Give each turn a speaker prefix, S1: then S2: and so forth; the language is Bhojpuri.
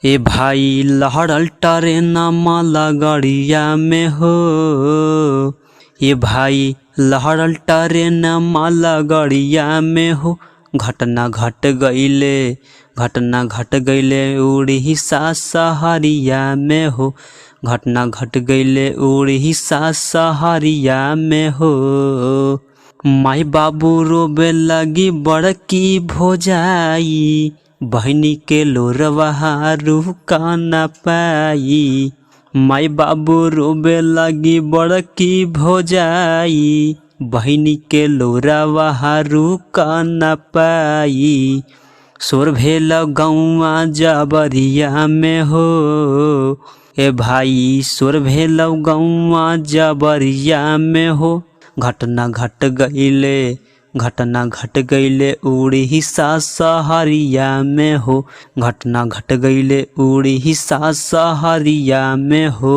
S1: ए भाई लहड़ल टरेनमा लगड़िया में हो। ए भाई लहड़ल टरेनमा लगड़िया में हो। घटना घट गईले उड़ीसा सहरिया में हो। घटना घट गईले उड़ीसा सहरिया में हो। माई बाबू रोबे लगी बड़की भोजाई, बहनी के लोरवा रुका न पाई। माई बाबू रोबे लगी बड़की भोजाई, बहनी के लोरवा रुका न पाई। सोर भेल गौआ जबरिया में हो। ए भाई सोर भेल गौआ जबरिया में हो। घटना घट गईले उड़ीसा सहरिया में हो। घटना घट गईले उड़ीसा सहरिया में हो।